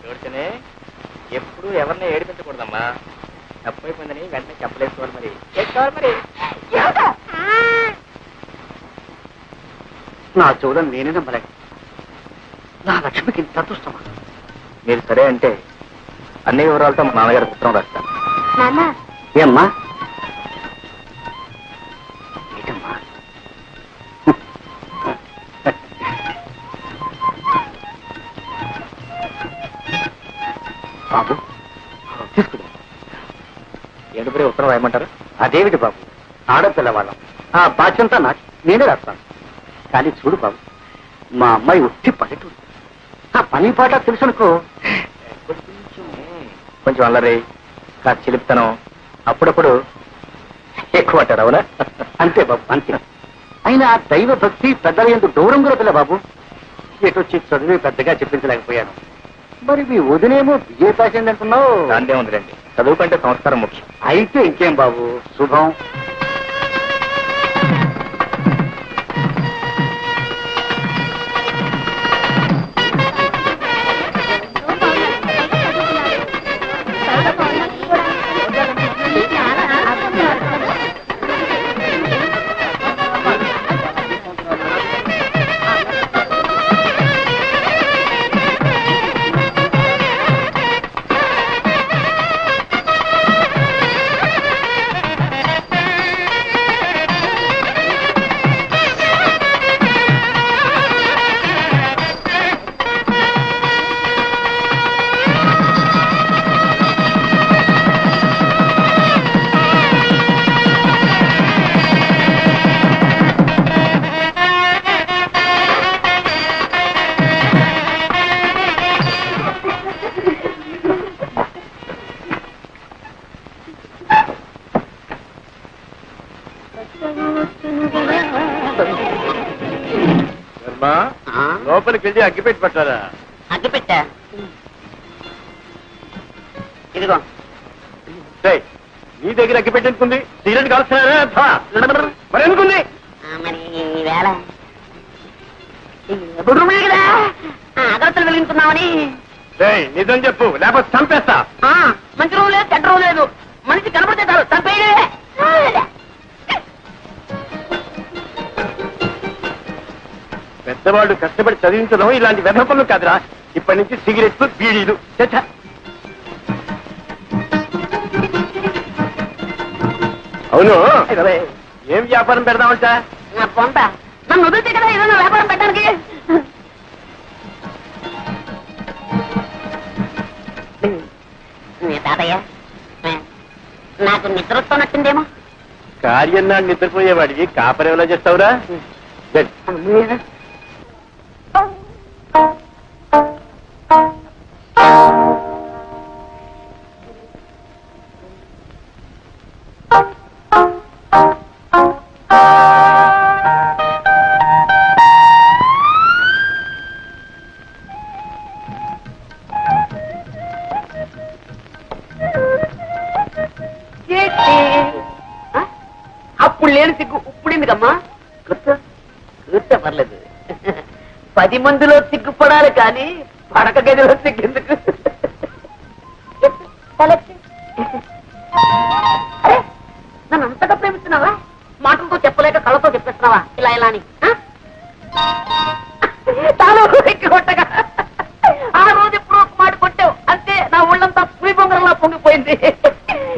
చూడితేనే ఎప్పుడు ఎవరిని ఏడిపించకూడదమ్మా. తప్పైపోయిందని వెంటనే చెప్పలేసుకోవాలి. మరి చేసుకోవాలి. మరి నా చూడని నేనే నమ్మలేక నా లక్ష్మికి ఇంత అదృష్టమా? మీరు సరే అంటే అన్ని వివరాలతో మా నాన్నగారి పుత్రం రాస్తాను. ఏమ్మా ఏంటమ్మా? బాబు తీసుకుని ఏడుపురే ఉత్తరం రాయమంటారు? అదేమిటి బాబు, ఆడపిల్లవాళ్ళం, ఆ బాధ్యంతా నాకు, నేనే రాస్తాను. కానీ చూడు బాబు, మా అమ్మాయి ఉట్టి పల్లెటూరు, ఆ పని పాట తెలుసునుకో. కొంచెం అల్లరి, కాస్త చిలిపితనం, అప్పుడప్పుడు ఎక్కువ అంటారు. అవునా? అంతే బాబు, అంతే. అయినా దైవ భక్తి పెద్దల ఎందుకు దూరం కూడా పిల్ల బాబు. ఎటొచ్చి చదివి పెద్దగా చెప్పించలేకపోయాను. మరి మీ వదినేమో బిఏ పాస్ అయింది అంటున్నావు. దాంతే ఉందిలేండి, చదువు కంటే సంస్కారం ముఖ్యం. అయితే ఇంకేం బాబు, శుభం. లోపలికి వెళ్ళి అగ్గిపెట్టి పట్టారా? అగ్గిపెట్టా? ఇదిగో. నీ దగ్గర అగ్గిపెట్టి ఎందుకుంది? సిగరెట్ కాల్స్తున్నారా? మరి ఎందుకుంది? మరి వేళ కదా అగరత్తలు వెలిగించుకున్నామని. నిజం చెప్పు, లేకపోతే చంపేస్తా. మంచి రోజు లేదు, చెడ్డ రోజు లేదు, మనిషి కనపడితే చాలు చంపేయలే. పెద్దవాళ్ళు కష్టపడి చదివించడం ఇలాంటి వ్యర్థ పనులు కాదురా. ఇప్పటి నుంచి సిగరెట్లు, బీడీలు. అవును, ఏం వ్యాపారం పెడదామంట? పొంత నన్ను వదిలితే కదా ఏదైనా వ్యాపారం పెట్టడానికి. తాతయ్య, నాకు నిద్ర వస్తున్నట్టుందేమో. కార్యం నాడు నిద్రపోయేవాడికి కాపరేలా చేస్తావురా? అప్పుడు లేని సిగ్గు ఇప్పుడు ఎందుకమ్మా? కూర్చో పర్లేదు. 10 మందిలో సిగ్గుపడాలి కానీ పడక గదిలో సిగ్గెందుకు? అరే, నన్ను అంతగా ప్రేమిస్తున్నావా? మాటలతో చెప్పలేక కళ్ళతో చెప్పేస్తున్నావా ఇలా ఇలా అని? కొట్టగా ఆ రోజు ఎప్పుడు ఒక మాట కొట్టావు అంతే, నా ఒళ్ళంతా పులి బొంగరంలా పొంగిపోయింది.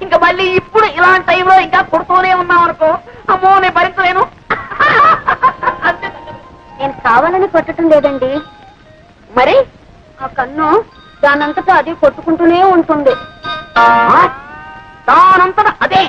ఇంకా మళ్ళీ ఇప్పుడు ఇలాంటి టైంలో ఇంకా కొడుతూనే ఉన్నావు అనుకో, అమ్మో నేను భరించలేను. నేను కావాలని కొట్టడం లేదండి, మరి ఆ కన్ను దానంతటా అది కొట్టుకుంటూనే ఉంటుంది. దానంతటా అదే?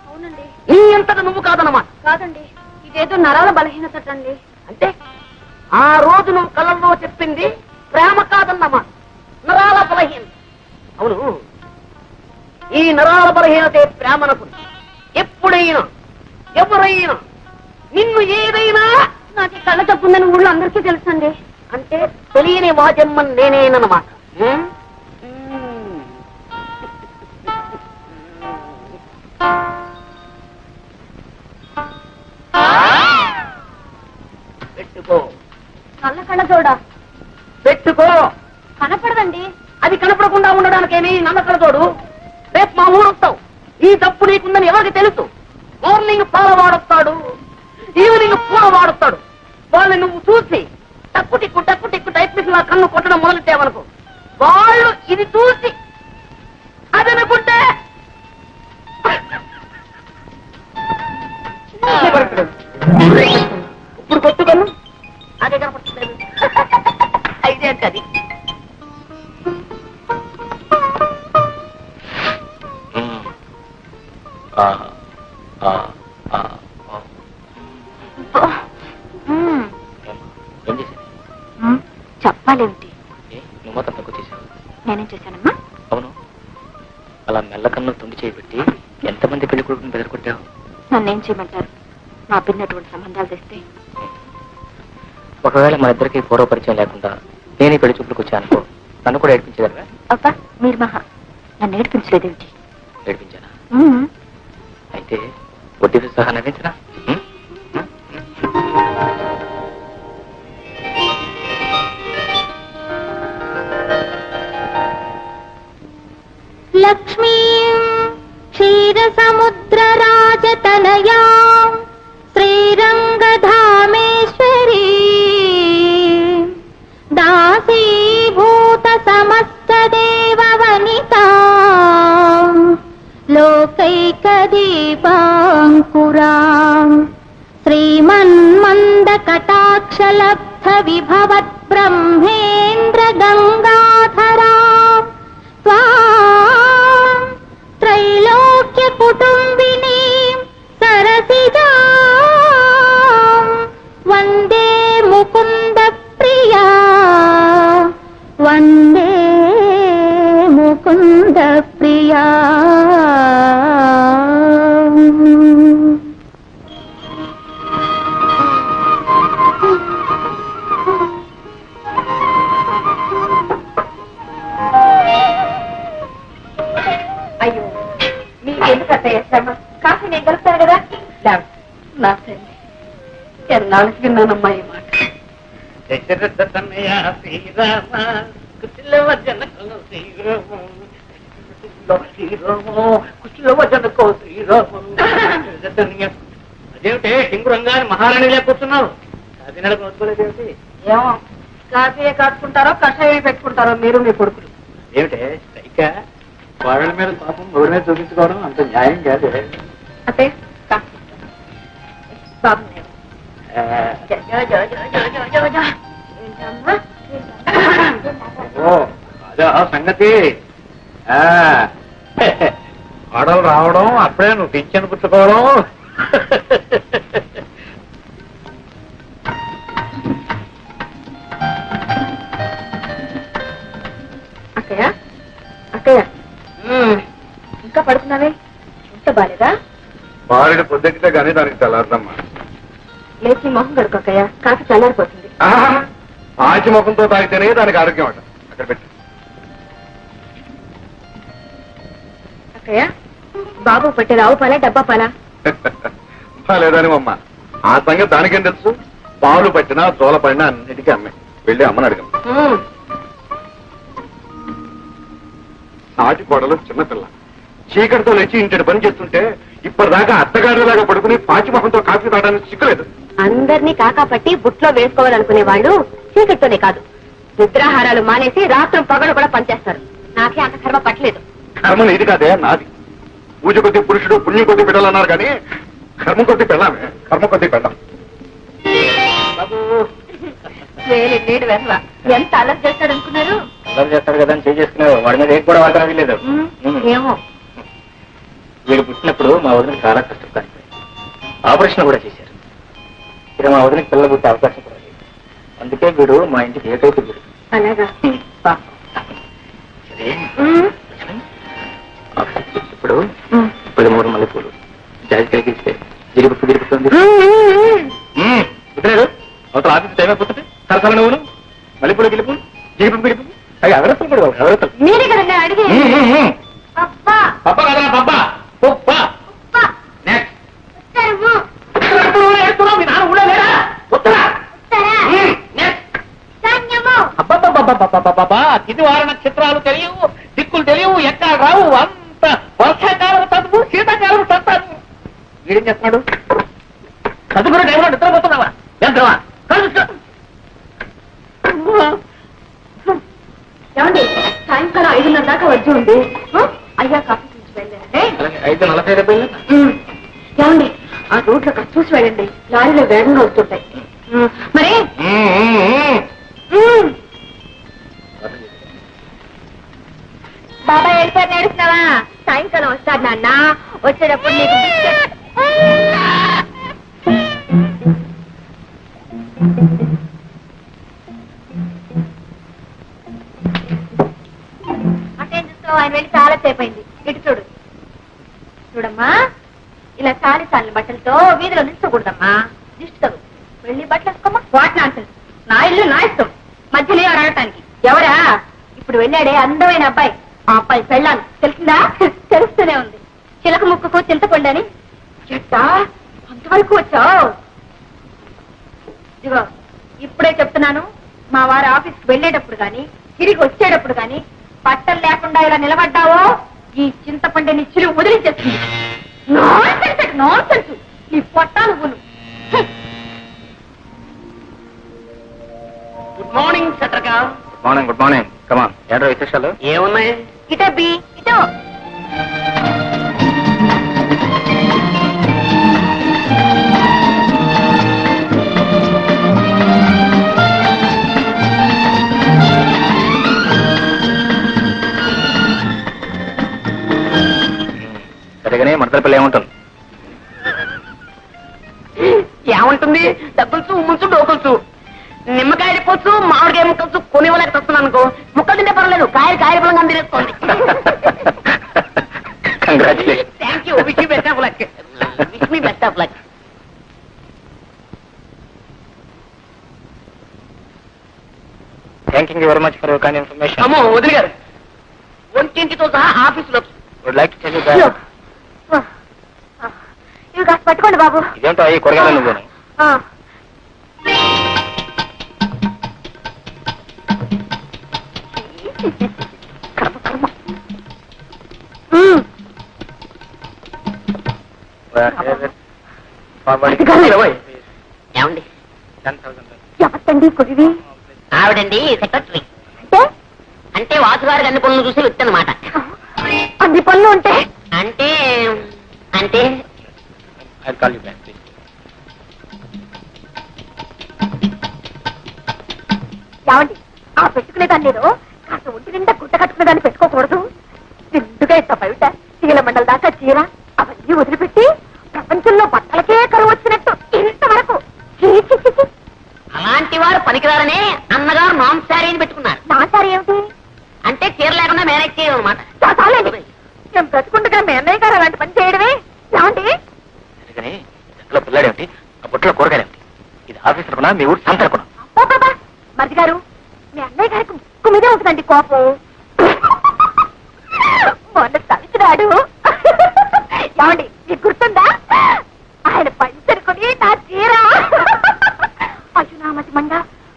అవునండి. నీ అంతటా నువ్వు కాదన్నమాట? కాదండి, ఇదేదో నరాల బలహీనత అండి. అంటే ఆ రోజు నువ్వు కళ్ళల్లో చెప్పింది ప్రేమ కాదన్నమాట, నరాల బలహీనత. అవును, ఈ నరాల బలహీనతే ప్రేమనకు. ఎప్పుడైనా ఎవరైనా నిన్ను ఏదైనా నాకు కళ్ళ తప్పుందని ఊళ్ళో అందరికీ తెలుసండి. అంటే తెలియని వాజమ్మని నేనేనమాట. పెట్టుకో, నల్ల కళ్ళ చూడ పెట్టుకో. కనపడదండి. అది కనపడకుండా ఉండడానికేమి నమ్మకం తోడు. రేపు మా ఊరు వస్తావు, ఈ తప్పు నీకుందని ఎవరికి తెలుసు? మార్నింగ్ పాల వాడొస్తాడు, ఈవినింగ్ పూల వాడొస్తాడు. వాళ్ళని నువ్వు చూసి టక్కు టిక్కు టైప్ నా కన్ను కొట్టడం మొదలెట్టావనుకో, వాళ్ళు ఇది చూసి అదనుకుంటే ఇప్పుడు కొట్టుకను అదే కనపడుతుంది. అయితే అంటే అది ఏం చేశాను? చెప్పాలేమిటి? నువ్వు మొత్తం తక్కువ చేశావు. నేనేం చేశానమ్మా? అవును, అలా మెల్లకన్ను తొండి చేయబెట్టి ఎంతమంది పెళ్లి కొడుకుని బెదరకొట్టావు? నన్నేం చేయమంటారు? నా పిన్నటువంటి సంబంధాలు తెస్తే ఒకవేళ మన ఇద్దరికి పూర్వ పరిచయం లేకుండా నేను పెళ్లి చూపులకు వచ్చానుకో, నన్ను కూడా ఏడిపించగలరా? అబ్బా, మీరు మహా నన్ను ఏడిపించలేదేమిటి? ఏడిపించానా? అయితే వడ్డీతో సహా నవ్వించరా? లక్ష్మీ క్షీరసముద్రరాజతనయా శ్రీరంగధామేశ్వరీ దాసీభూత సమస్త దేవవనితా లోకైకదీపాంకురా శ్రీమన్మందకటాక్షలబ్ధ విభవత్ బ్రహ్మేంద్ర గంగాధరా త్రైలోక్య కుటుంబిని సరసిజా వందే ముకుంద ప్రియా వందే ముకుంద ప్రియా. అయ్యో, మీకెందుకంటే శ్రమ? కాఫీ నేను కలుపుతాను కదా. నా తల్లి, ఎన్నాళ్ళకి విన్నానమ్మా ఈ మాట. దశరథ తనయ శ్రీరామ కుశల వజనకో శ్రీరామ కుశల శ్రీరామ. అదేమిటే సింగురంగా మహారాణిలే కూర్చున్నావు, అది నడక నోచుకోలేదేమిటి? ఏమో, కాఫీ కాచుకుంటారో కషాయం పెట్టుకుంటారో మీరు మీ కొడుకులు. ఏమిటే స్ట్రైక? వాళ్ళ మీద పాపం ఎవరి మీద చూపించుకోవడం అంత న్యాయం కాదే. అంటే కాఫీ బాబు ఓ అదే సంగతి. ఆడలు రావడం అప్పుడే నువ్వు పింఛను పుచ్చుకోవడం. అక్కయ్య అక్కయ్య, ఇంకా పడుతున్నావే? ఇంత బాలేదా? బాలిన పొద్దెక్కితే గానీ దానికి తెల్లారదమ్మా. లేచి మొహం కడుకు అక్కయ్య, కాఫీ చల్లారిపోతుంది. ఆచి ముఖంతో తాగితేనే దానికి ఆరోగ్యం అంట. అక్కడ పెట్టి అక్కయ్య, బాబు పట్టే రావు పాలా డబ్బా పాలా? లేదని అమ్మ, ఆ సంగతి దానికేం తెలుసు? పాలు పట్టినా చోల పడినా అన్నిటికీ అమ్మే. వెళ్ళి అమ్మని అడిగాం. నాటి కోడలు చిన్నపిల్ల చీకటితో లేచి ఇంటి పని చేస్తుంటే ఇప్పటిదాకా అత్తగారిలాగా పడుకుని పాచిమొహంతో కాఫీ తాగడానికి సిక్కులేదు. అందరినీ కాకాపట్టి బుట్లో వేసుకోవాలనుకునే వాళ్ళు చీకటితోనే కాదు, నిద్రాహారాలు మానేసి రాత్రం పగలు కూడా పనిచేస్తారు. నాకే అంత కర్మ పట్టలేదు. కర్మ ఇది కాదే, నాది. పూజ కొద్ది పురుషుడు, పుణ్యం కొద్ది బిడ్డలన్నారు కానీ కర్మ కొద్ది పెళ్ళామే, కర్మ కొద్ది పెళ్ళాం. వేరే నీడు వెనవ ఎంత అలర్ట్ చేస్తాడు అనుకున్నారు? అలా చేస్తాడు కదా అని చేసుకున్నావు. వాడి మీద ఏం కూడా వాడడం వీలేదు. ఏమో, వీడు పుట్టినప్పుడు మా వదిన చాలా కష్టపడి ఆపరేషన్ కూడా చేశారు. ఇక మా వదినకి పిల్లలు పుట్టే అవకాశం కూడా లేదు. అందుకే వీడు మా ఇంటికి ఏకైక వీడు. అలాగా? సరే, ఇప్పుడు 13 మల్లెపూలు జాజికాయకి ఇస్తే గిరిపుట్టు గిరిపుతుంది. కుదిరాడు అవతల ఆఫీస్ టైం అయిపోతుంది. సరసల నువ్వును మల్లెపూలు గిలిపు గిరిపు గిరిపు అవి ఎవరెత్తలు కూడా ఎవరెత్తలు. మీరే కదండి అడిగి పప్పా కదా పప్పా పప్పా. బాబా తిదివార నక్షత్రాలు తెలియవు, దిక్కులు తెలియవు, ఎక్కడ రావు, అంత వర్షాకాలం చదువు, శీతాకాలం చదువు. వీడేం చేస్తున్నాడు? చదువుకునే టైంలో నిద్రపోతున్నావా? ఎంతవా ఏమండి సాయంకాలం 5:30 దాకా వచ్చి ఉంది. అయ్యా కాఫీ చూసి వెళ్ళండి. 5:40 ఏమండి ఆ రోడ్లో చూసి వెళ్ళండి, లారీలో వేగంగా వస్తుంటాయి. మరి బాబాయ్ వెళ్ళిపోయి నేడుస్తున్నావా? సాయంకాలం వస్తాడు నాన్న, వచ్చేటప్పుడు నీకు అటేం చూస్తావు? ఆయన వెళ్ళి చాలా సేపు అయింది. ఇటు చూడు. చూడమ్మా, ఇలా సాలి సాలిన బట్టలతో వీధిలో నిల్చోకూడదమ్మా, దిష్టి తగు. వెళ్ళి బట్టలు వేసుకోమ్మా. వాట్ నాన్సెన్స్, నా ఇల్లు నా ఇష్టం, మధ్యలో అడగటానికి. ఎవరా? ఇప్పుడు వెళ్ళాడే అందమైన అబ్బాయి, ఆ అబ్బాయి పెళ్ళాను. తెలిసిందా? తెలుస్తూనే ఉంది. చిలక ముక్కుకు చింతపండని. చెట్టా అంతవరకు వచ్చావు? ఇదిగో ఇప్పుడే చెప్తున్నాను, మా వారి ఆఫీస్కి వెళ్ళేటప్పుడు గాని తిరిగి వచ్చేటప్పుడు గాని బట్టలు లేకుండా ఇలా నిలబడ్డావో ఈ చింతపండుని చిలువు వదిలించేస్తుంది. నాన్సెన్స్ ఈ పొట్టాను గును. గుడ్ మార్నింగ్ చట్రకా. Good morning. కమాన్, ఏంటో విశేషాలు? ఏమున్నాయి? ఇటో బి ఇటో. సరిగానే మడతల పిల్ల ఏముంటుంది? ఏముంటుంది? డబ్బులుచు, ఉమ్ములుచు, డోకులుచు, నిమ్మకాయలు పోచ్చు, మామిడికాయ ముక్కలుచు, కొనివ్వలేక వస్తున్నాను అనుకో. ముక్కలు తింటే పర్వాలేదు, కాయలు బలంగా తినేసుకోండి. Congratulation. Thank you. Wish you best of luck. Wish me best of luck. Thank you very much for your kind information. అమ్మో వదిలి గారు, ఒంటింటితో సహా ఆఫీసులో. Would like to tell you that. ఇవి కాస్త పట్టుకోండి బాబు. ఇదేంటో ఈ కూరగాయలు నువ్వు? కర్మ కర్మ. ఏమండి? 10,000. ఎవరికండి కురివి? ఆవిడండి సెక్రటరీ. అంటే అంటే వాసుగారికి అన్ని పనులు చూసి వ్యక్తి అనమాట. అన్ని పనులు ఉంటే అంటే అంటే I'll call you back, please. ఏమండి ఆ పెట్టుకునే దాన్ని నేను కాస్త ఒంటి నిండా గుడ్డ కట్టుకునే దాన్ని పెట్టుకోకూడదు. నిండుగా ఇంత బయట తీగల మండల దాకా చీర అవన్నీ వదిలిపెట్టి ప్రపంచంలో బట్టలకే కరువు వచ్చినట్టు ఇంతవరకు అలాంటి వారు పనికిరారనే అన్నగారు నామ్ శారీని పెట్టుకున్నారు. నా సారి ఏమిటి అంటే చీర లేకుండా మేనేజ్ చేయడం అనమాట. చాలండి, మేము బ్రతుకుండగా మీ అన్నయ్య గారు అలాంటి పని చేయడమే. ఏమండి సరిగానే ఇంట్లో పిల్లాడేమిటి, ఆ బుట్టలో కూరగాయలేమిటి? ఇది ఆఫీస్ అనుకున్నా, మీ ఊరు సంత అనుకున్నా? బాబా మరిది గారు, మీ అన్నయ్య గారికి ముక్కు మీదే ఉంటుందండి కోపం. మొన్న తలిచినాడు. ఏమండి మీకు గుర్తుందా? ఆయన పంచరుకొని నా చీర అజునామతి మండ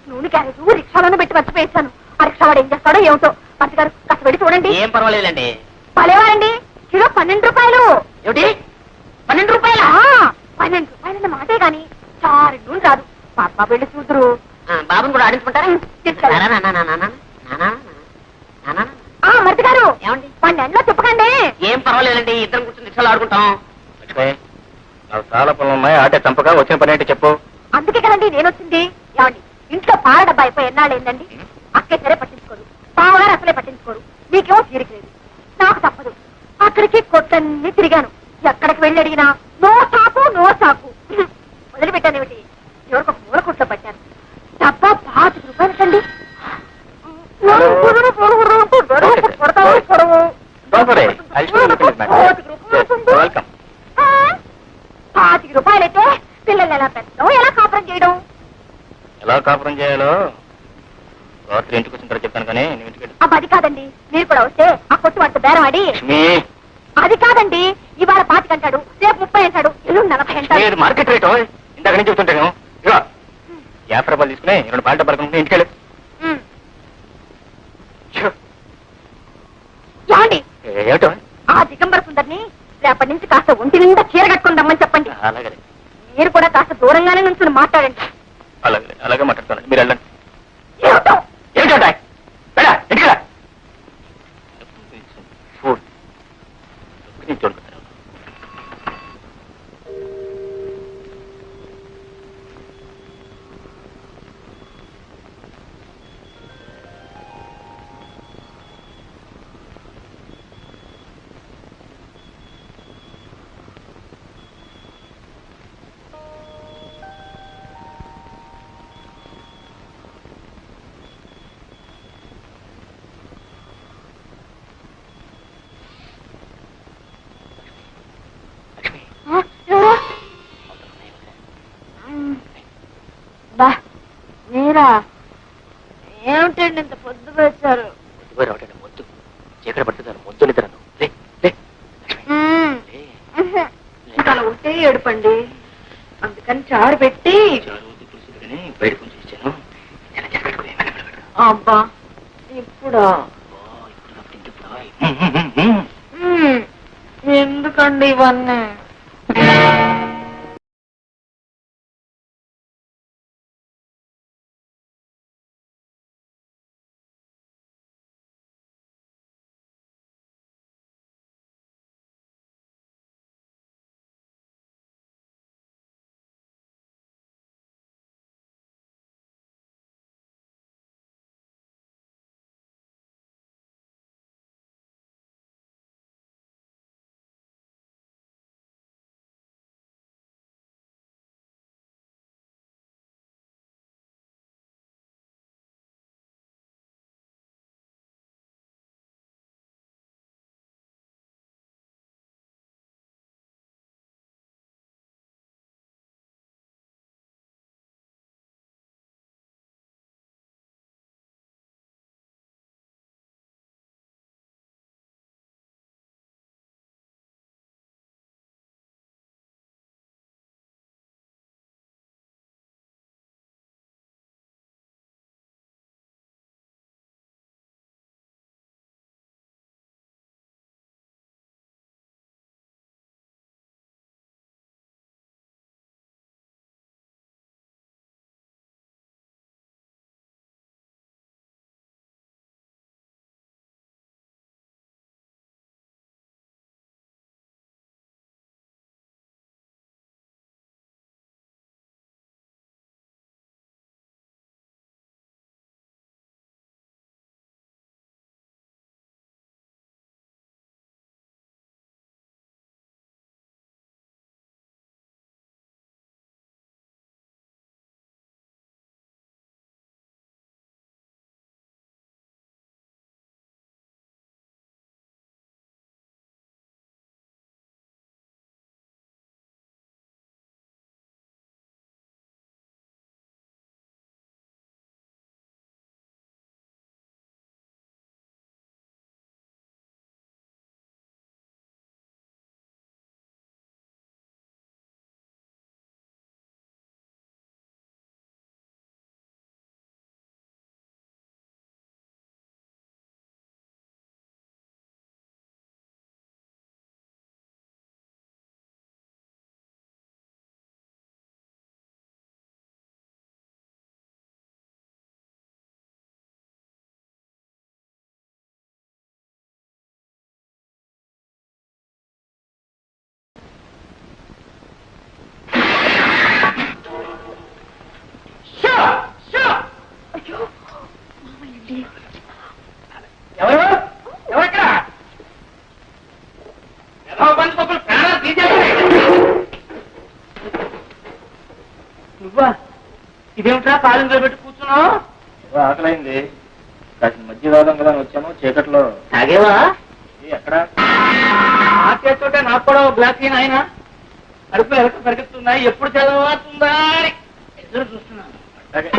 నూనె క్యారేజ్ రిక్షాలోనే పెట్టి మర్చిపోయేశాను. ఆ రిక్షా వాడు ఏం చేస్తాడో ఏమిటో. మరిది గారు కాస్త వెళ్ళి చూడండి. ఏం పర్వాలేదండి. పలేవారండి, కిలో 12 రూపాయలు. ఏమిటి 12 రూపాయలా? 12 రూపాయలన్న మాటే గాని చారు నూనె రాదు. మా అమ్మ వెళ్ళి చూదురు. బాబుని కూడా ఆడించుకుంటారా? మరిది గారు ఏమండి? 12 చెప్పకండి. ఏం పర్వాలేదండి, ఇద్దరం కూర్చొని రిక్షాలు ఆడుకుంటాం. లక్ష్మి, నాకు చాలా పనులు ఉన్నాయి. ఆటే చంపగా వచ్చిన పని ఏంటి చెప్పు. అందుకే కదండి నేను వచ్చింది. ఏమండి ఇంట్లో పాల డబ్బా అయిపోయి ఎన్నాళ్ళు ఏందండి? అక్కే సరే పట్టించుకోరు, బావగారు అసలే పట్టించుకోరు. మీకేమో తీరిక లేదు, నాకు తప్పదు. అక్కడికి కొట్టన్ని తిరిగాను. ఎక్కడికి వెళ్ళి అడిగినా నో చాకు నో చాకు. వదిలిపెట్టానేమిటి, ఎవరికి ఒక మూల కుట్లో పట్టాను. డబ్బా 25 రూపాయలకండి. వెల్కమ్. 25 రూపాయలైతే పిల్లలు ఎలా పెంచడం, ఎలా కాపురం చేయడం? ఎలా కాపురం చేయాలో రాత్రి ఇంటికి వచ్చిన తర్వాత చెప్తాను, కానీ నువ్వు ఇంటికి వెళ్ళు. అది కాదండి, మీరు కూడా వస్తే ఆ కొట్టు వాటితో బేరం ఆడి. లక్ష్మి, అది కాదండి, ఇవాళ 25 అంటాడు, రేపు 30 అంటాడు, ఇల్లు 40 అంటాడు. ఇది మార్కెట్ రేటు. ఇందాక నుంచి చెప్తుంటాను. ఇక 50 రూపాయలు తీసుకుని 2 పాల డబ్బాలు కొనుక్కుని ఇంటికి వెళ్ళు. ఏమిటో ఆ దిగంబర సుందరిని రేపటి నుంచి కాస్త ఒంటి నిండా చీర కట్టుకుని రమ్మని చెప్పండి. అలాగే మీరు కూడా కాస్త దూరంగానే నుంచి మాట్లాడండి. అలాగే అలాగే మాట్లాడతాను. మీరు వెళ్ళండి. ఏమిటో? ఏమిటో బా మీరా? ఏమిటండి ఇంత పొద్దు వచ్చారు? మొద్దు చీకటి పడుతున్నాను. మొద్దు నిద్రను ఇంకా అలా ఉంటే ఏడుపండి. అందుకని చారు పెట్టి బయట కొంచెం ఇచ్చాను. అబ్బా ఇప్పుడు ఎందుకండి ఇవన్నీ? నువ్వా? ఇదేమిట్రా కాలంలో పెట్టి కూర్చున్నావు? ఆకలైంది. కాసిన మధ్య తాగం కదా వచ్చాను. చీకట్లో తాగేవా? ఎక్కడ ఆ చేస్తుంటే నాకు కూడా గ్లాస్ అయిన ఆయన అడుపు ఎలక పరిగెత్తున్నాయి. ఎప్పుడు చదవుతుందా ఎదురు చూస్తున్నాను. అట్లాగే